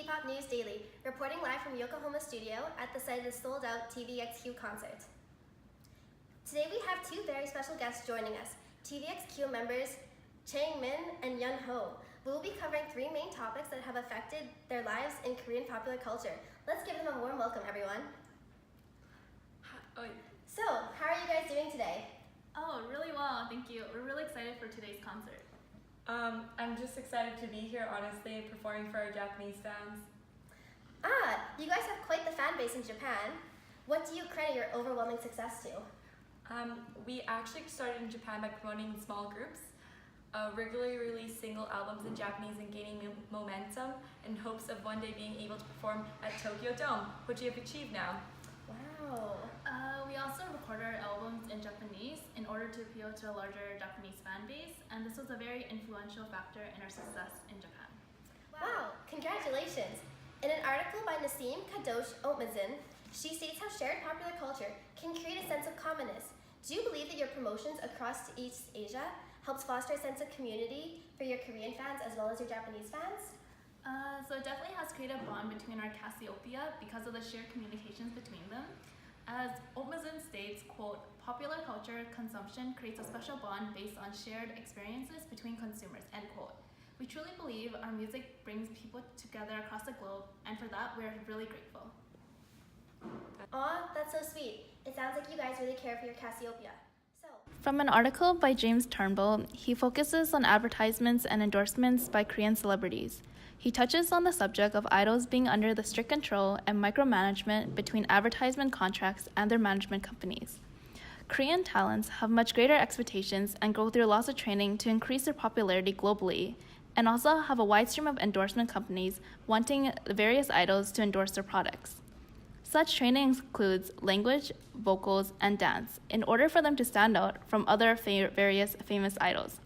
K-pop News Daily, reporting live from Yokohama studio at the site of the sold-out TVXQ concert. Today we have two very special guests joining us, TVXQ members Chang Min and Yun Ho. We will be covering three main topics that have affected their lives in Korean popular culture. Let's give them a warm welcome, everyone. Hi. So, how are you guys doing today? Oh, really well, thank you. We're really excited for today's concert. I'm just excited to be here, honestly, performing for our Japanese fans. You guys have quite the fan base in Japan. What do you credit your overwhelming success to? We actually started in Japan by promoting small groups, regularly release single albums in Japanese and gaining momentum in hopes of one day being able to perform at Tokyo Dome, which we have achieved now. Wow. We also recorded our albums in Japanese in order to appeal to a larger Japanese fan base, and this was a very influential factor in our success in Japan. Wow, congratulations. In an article by Nasim Kadosh Otmazin, she states how shared popular culture can create a sense of commonness. Do you believe that your promotions across East Asia helps foster a sense of community for your Korean fans as well as your Japanese fans? So it definitely has created a bond between our Cassiopeia because of the shared communications between them. As Otmazin states, quote, popular culture consumption creates a special bond based on shared experiences between consumers, end quote. We truly believe our music brings people together across the globe, and for that, we're really grateful. Aw, that's so sweet. It sounds like you guys really care for your Cassiopeia. From an article by James Turnbull, he focuses on advertisements and endorsements by Korean celebrities. He touches on the subject of idols being under the strict control and micromanagement between advertisement contracts and their management companies. Korean talents have much greater expectations and go through lots of training to increase their popularity globally, and also have a wide stream of endorsement companies wanting various idols to endorse their products. Such training includes language, vocals, and dance in order for them to stand out from other various famous idols.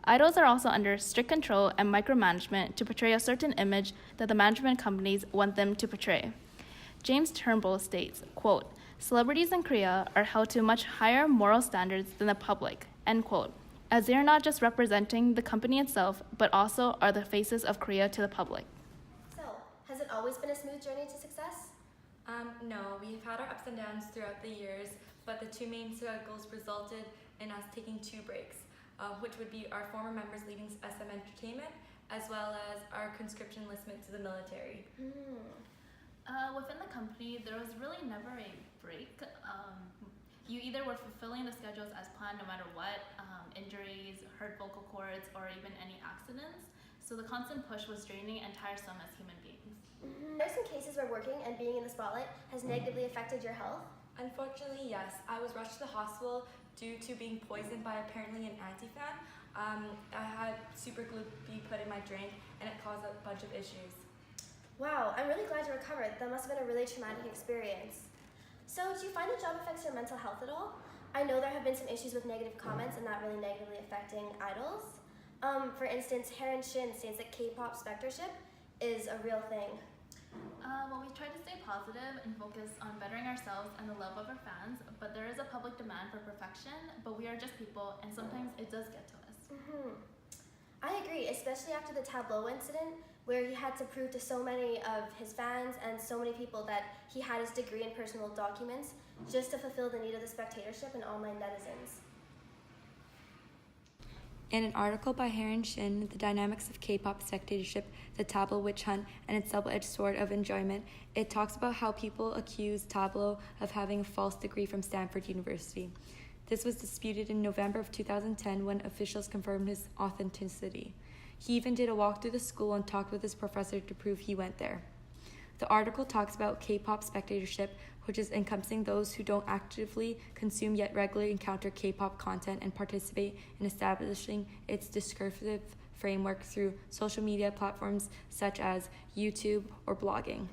Idols are also under strict control and micromanagement to portray a certain image that the management companies want them to portray. James Turnbull states, quote, celebrities in Korea are held to much higher moral standards than the public, end quote, as they are not just representing the company itself, but also are the faces of Korea to the public. So, has it always been a smooth journey to success? No, we have had our ups and downs throughout the years, but the two main struggles resulted in us taking two breaks, which would be our former members leaving SM Entertainment, as well as our conscription enlistment to the military. Within the company, there was really never a break. You either were fulfilling the schedules as planned no matter what, injuries, hurt vocal cords, or even any accidents. So the constant push was draining and tiresome as human beings. There are some cases where working and being in the spotlight has negatively affected your health? Unfortunately, yes. I was rushed to the hospital due to being poisoned by apparently an anti-fan. I had super glue be put in my drink, and it caused a bunch of issues. Wow, I'm really glad you recovered. That must have been a really traumatic experience. So, do you find the job affects your mental health at all? I know there have been some issues with negative comments and that really negatively affecting idols. For instance, Heron Shin states that K-pop spectatorship is a real thing. Well, we try to stay positive and focus on bettering ourselves and the love of our fans, but there is a public demand for perfection, but we are just people, and sometimes it does get to us. I agree, especially after the tableau incident, where he had to prove to so many of his fans and so many people that he had his degree in personal documents just to fulfill the need of the spectatorship and online netizens. In an article by Heron Shin, The Dynamics of K-pop Spectatorship, the Tableau Witch Hunt, and its Double-Edged Sword of Enjoyment, it talks about how people accuse Tableau of having a false degree from Stanford University. This was disputed in November of 2010 when officials confirmed his authenticity. He even did a walk through the school and talked with his professor to prove he went there. The article talks about K-pop spectatorship, which is encompassing those who don't actively consume yet regularly encounter K-pop content and participate in establishing its discursive framework through social media platforms such as YouTube or blogging.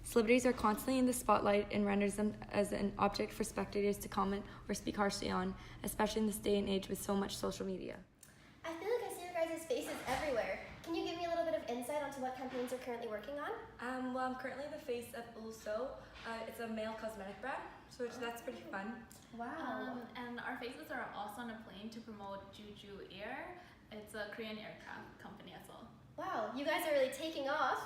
Celebrities are constantly in the spotlight and renders them as an object for spectators to comment or speak harshly on, especially in this day and age with so much social media. I feel like I see your guys' faces everywhere. Can you give me a little bit of insight onto what campaigns you're currently working on? Well, I'm currently the face of Ulso. It's a male cosmetic brand, so that's pretty fun. Wow. And our faces are also on a plane to promote Juju Air. It's a Korean aircraft company as well. Wow, you guys are really taking off.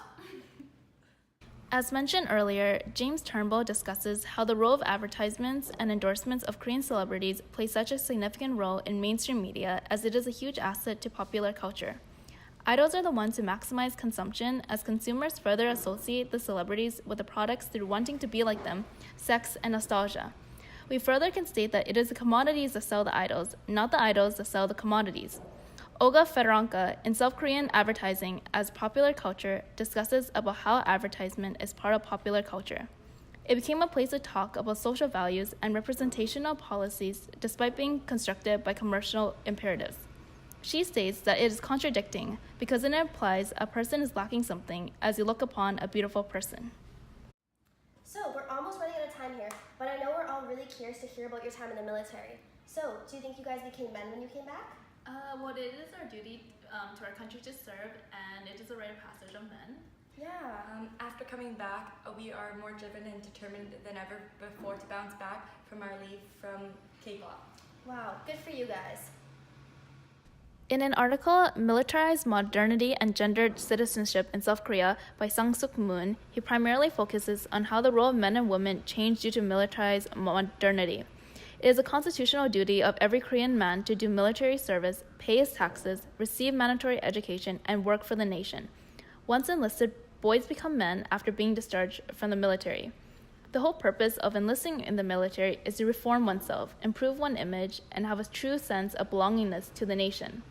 As mentioned earlier, James Turnbull discusses how the role of advertisements and endorsements of Korean celebrities play such a significant role in mainstream media as it is a huge asset to popular culture. Idols are the ones who maximize consumption as consumers further associate the celebrities with the products through wanting to be like them, sex, and nostalgia. We further can state that it is the commodities that sell the idols, not the idols that sell the commodities. Olga Fedorenko, in South Korean Advertising as Popular Culture, discusses about how advertisement is part of popular culture. It became a place to talk about social values and representational policies despite being constructed by commercial imperatives. She states that it is contradicting because it implies a person is lacking something as you look upon a beautiful person. So, we're almost running out of time here, but I know we're all really curious to hear about your time in the military. So, do you think you guys became men when you came back? Well, it is our duty to our country to serve, and it is a rite of passage of men. Yeah. After coming back, we are more driven and determined than ever before to bounce back from our leave from K-pop. Wow, good for you guys. In an article, Militarized Modernity and Gendered Citizenship in South Korea by Sang-suk Moon, he primarily focuses on how the role of men and women changed due to militarized modernity. It is a constitutional duty of every Korean man to do military service, pay his taxes, receive mandatory education, and work for the nation. Once enlisted, boys become men after being discharged from the military. The whole purpose of enlisting in the military is to reform oneself, improve one's image, and have a true sense of belongingness to the nation.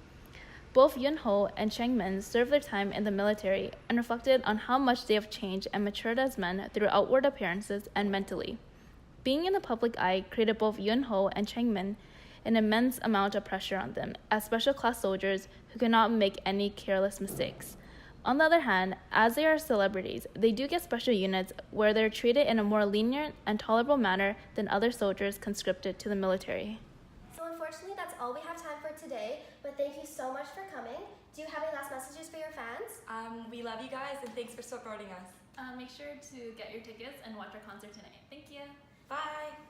Both Yoon-ho and Chang-min served their time in the military and reflected on how much they have changed and matured as men through outward appearances and mentally. Being in the public eye created both Yoon-ho and Chang-min an immense amount of pressure on them as special class soldiers who cannot make any careless mistakes. On the other hand, as they are celebrities, they do get special units where they're treated in a more lenient and tolerable manner than other soldiers conscripted to the military. So unfortunately, that's all we have time for today, but thank you so much for coming. Do you have any last messages for your fans? We love you guys and thanks for supporting us. Make sure to get your tickets and watch our concert tonight. Thank you. Bye!